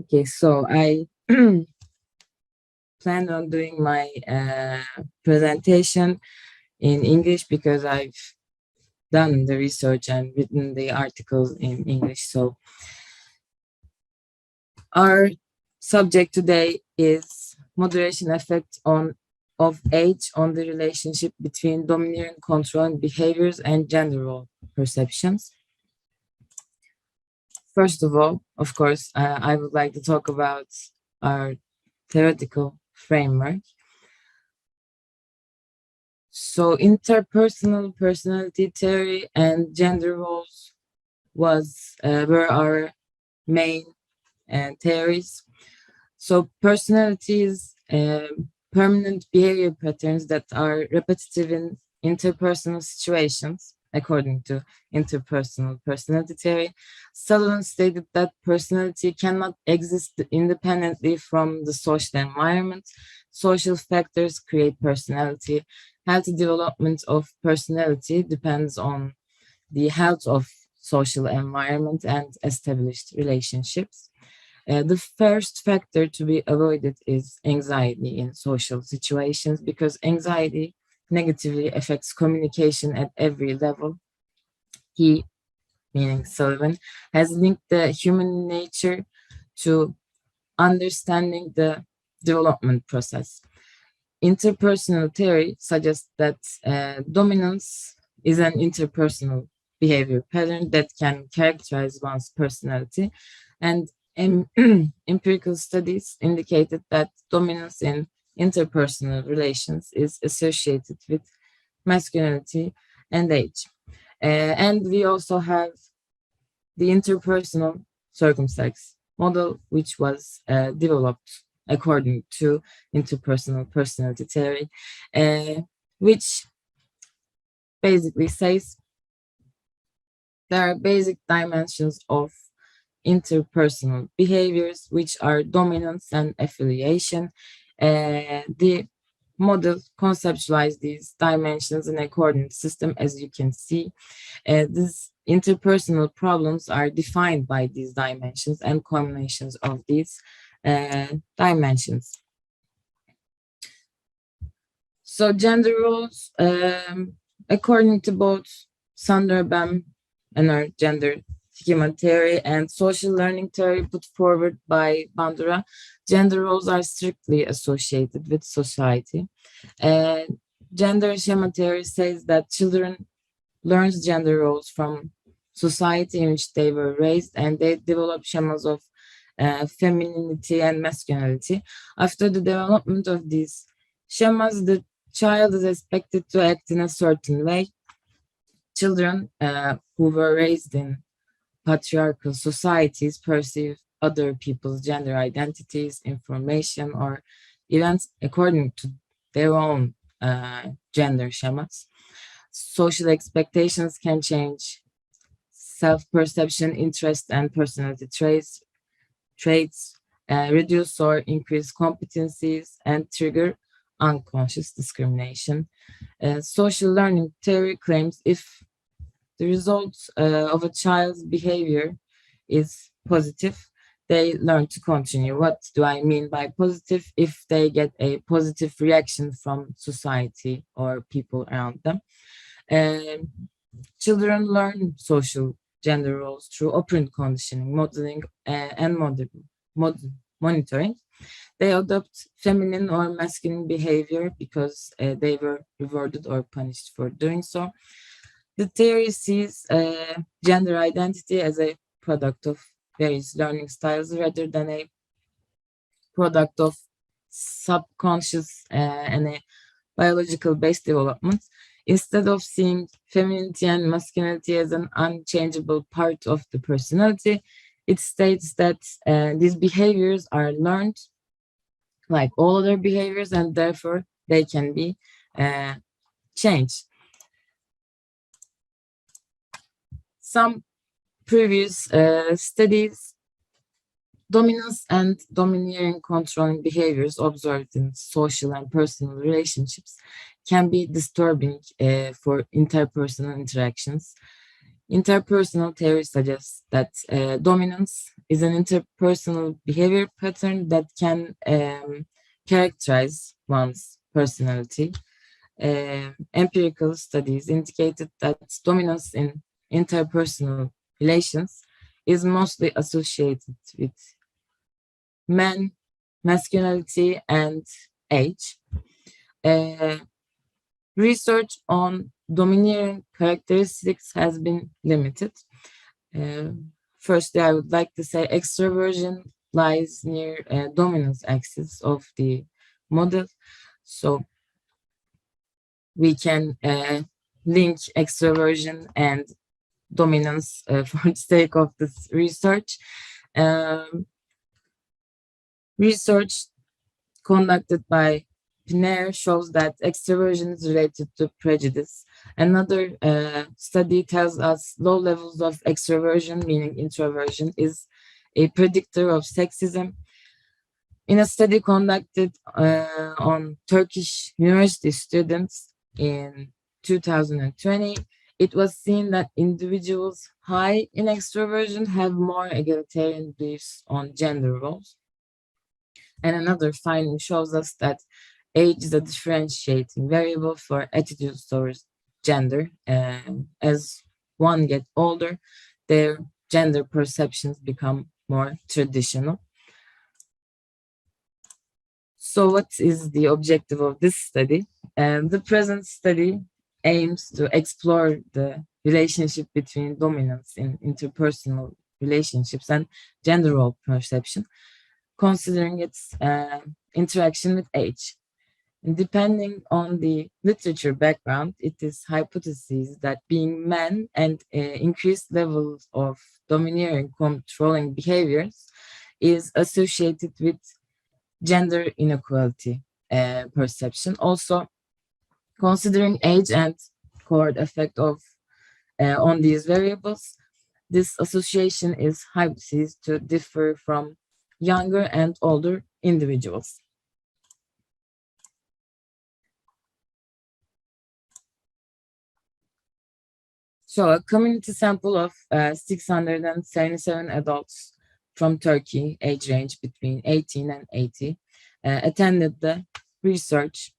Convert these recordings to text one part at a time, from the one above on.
Okay, so I plan on doing my presentation in English because I've done the research and written the articles in English. So our subject today is moderation effect of age on the relationship between domineering, controlling behaviors and gender role perceptions. First of all, of course, I would like to talk about our theoretical framework. So interpersonal personality theory and gender roles were our main theories. So personalities, permanent behavior patterns that are repetitive in interpersonal situations, according to interpersonal personality theory. Salon stated that personality cannot exist independently from the social environment. Social factors create personality. Healthy development of personality depends on the health of social environment and established relationships. The first factor to be avoided is anxiety in social situations, because anxiety negatively affects communication at every level. He, meaning Sullivan, has linked the human nature to understanding the development process. Interpersonal theory suggests that dominance is an interpersonal behavior pattern that can characterize one's personality, and empirical studies indicated that dominance in interpersonal relations is associated with masculinity and age. And we also have the interpersonal circumstance model, which was developed according to interpersonal personality theory, which basically says there are basic dimensions of interpersonal behaviors, which are dominance and affiliation. The model conceptualized these dimensions in a coordinate system, as you can see. These interpersonal problems are defined by these dimensions and combinations of these dimensions. So gender roles, according to both Sunderbaum and our gender schema theory and social learning theory put forward by Bandura, gender roles are strictly associated with society. Gender schema theory says that children learn gender roles from society in which they were raised, and they develop schemas of femininity and masculinity. After the development of these schemas, the child is expected to act in a certain way. Children who were raised in patriarchal societies perceive other people's gender identities, information, or events according to their own gender schemas. Social expectations can change self-perception, interest, and personality traits, reduce or increase competencies, and trigger unconscious discrimination. Social learning theory claims if the results of a child's behavior is positive, they learn to continue. What do I mean by positive? If they get a positive reaction from society or people around them. Children learn social gender roles through operant conditioning, modeling, and monitoring. They adopt feminine or masculine behavior because they were rewarded or punished for doing so. The theory sees gender identity as a product of various learning styles rather than a product of subconscious and a biological-based development. Instead of seeing femininity and masculinity as an unchangeable part of the personality, it states that these behaviors are learned like all other behaviors, and therefore they can be changed. Some previous studies, dominance and domineering controlling behaviors observed in social and personal relationships can be disturbing for interpersonal interactions. Interpersonal theory suggests that dominance is an interpersonal behavior pattern that can characterize one's personality. Empirical studies indicated that dominance in interpersonal relations is mostly associated with men, masculinity, and age. Research on domineering characteristics has been limited. Firstly, I would like to say extroversion lies near dominance axis of the model. So we can link extroversion and dominance for the sake of this research. Research conducted by Pinner shows that extroversion is related to prejudice. Another study tells us low levels of extroversion, meaning introversion, is a predictor of sexism. In a study conducted on Turkish university students in 2020, it was seen that individuals high in extroversion have more egalitarian beliefs on gender roles. And another finding shows us that age is a differentiating variable for attitudes towards gender. As one gets older, their gender perceptions become more traditional. So what is the objective of this study? The present study aims to explore the relationship between dominance in interpersonal relationships and gender role perception, considering its interaction with age. And depending on the literature background, it is hypothesized that being men and increased levels of domineering, controlling behaviors is associated with gender inequality perception. Also, considering age and cohort effect of on these variables, this association is hypothesized to differ from younger and older individuals. So a community sample of 677 adults from Turkey, age range between 18 and 80, attended the research.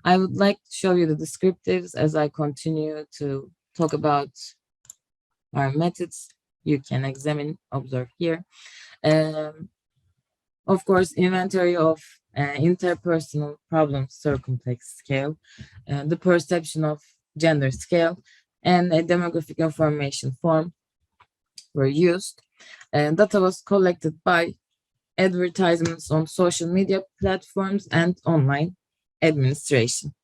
I would like to show you the descriptives as I continue to talk about our methods. You can examine, observe here. Of course, inventory of interpersonal problem circumflex scale, the perception of gender scale, and a demographic information form were used. Data was collected by advertisements on social media platforms and online administration.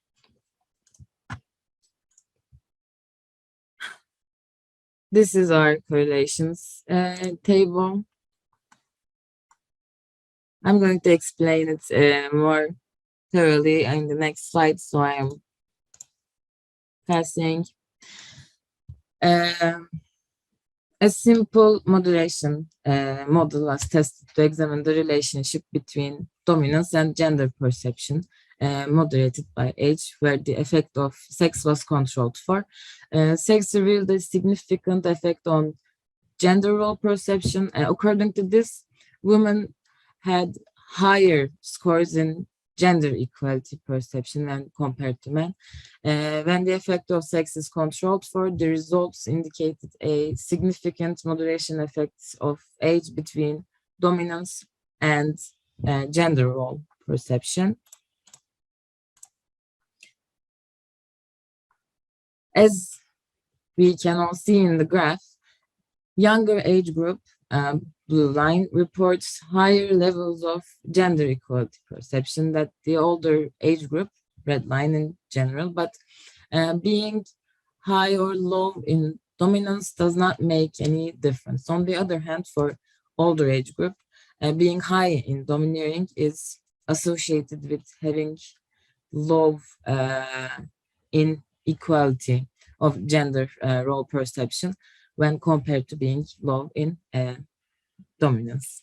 This is our correlations table. I'm going to explain it more thoroughly in the next slide, so I am passing. A simple modulation model was tested to examine the relationship between dominance and gender perception, moderated by age, where the effect of sex was controlled for. Sex revealed a significant effect on gender role perception. According to this, women had higher scores in gender equality perception when compared to men. When the effect of sex is controlled for, the results indicated a significant moderation effect of age between dominance and gender role perception. As we can all see in the graph, younger age group, blue line, reports higher levels of gender equality perception than the older age group, red line in general, but being high or low in dominance does not make any difference. On the other hand, for older age group, being high in domineering is associated with having low inequality of gender role perception when compared to being low in dominance.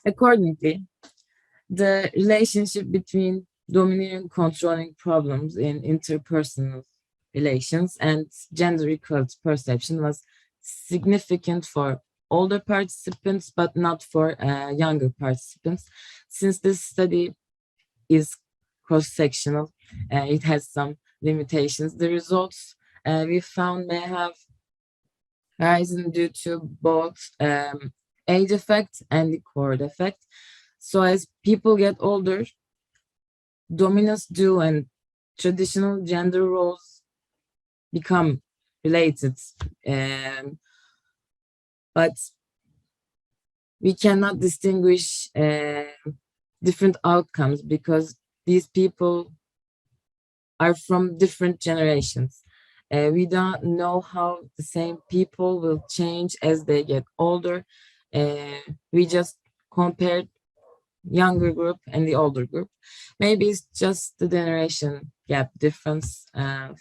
Accordingly, the relationship between domineering, controlling problems in interpersonal relations and gender equality perception was significant for older participants, but not for younger participants. Since this study is cross-sectional, it has some limitations. The results we found may have risen due to both age effect and the cohort effect. So as people get older, dominance due and traditional gender roles become related, but we cannot distinguish different outcomes because these people are from different generations. We don't know how the same people will change as they get older. We just compared younger group and the older group. Maybe it's just the generation gap difference.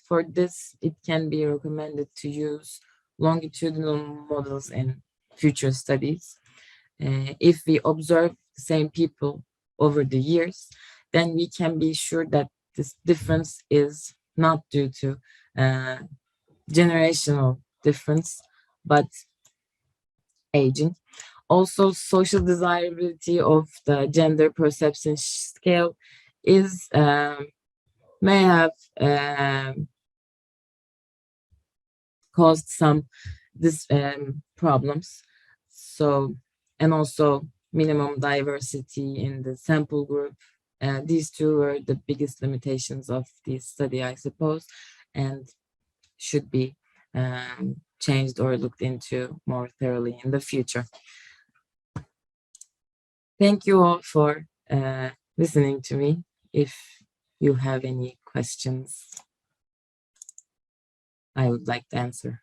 For this, it can be recommended to use longitudinal models in future studies. If we observe the same people over the years, then we can be sure that this difference is not due to generational difference, but aging. Also, social desirability of the gender perception scale is may have caused some problems. So, and also minimum diversity in the sample group. These two were the biggest limitations of this study, I suppose, and should be changed or looked into more thoroughly in the future. Thank you all for listening to me. If you have any questions, I would like to answer.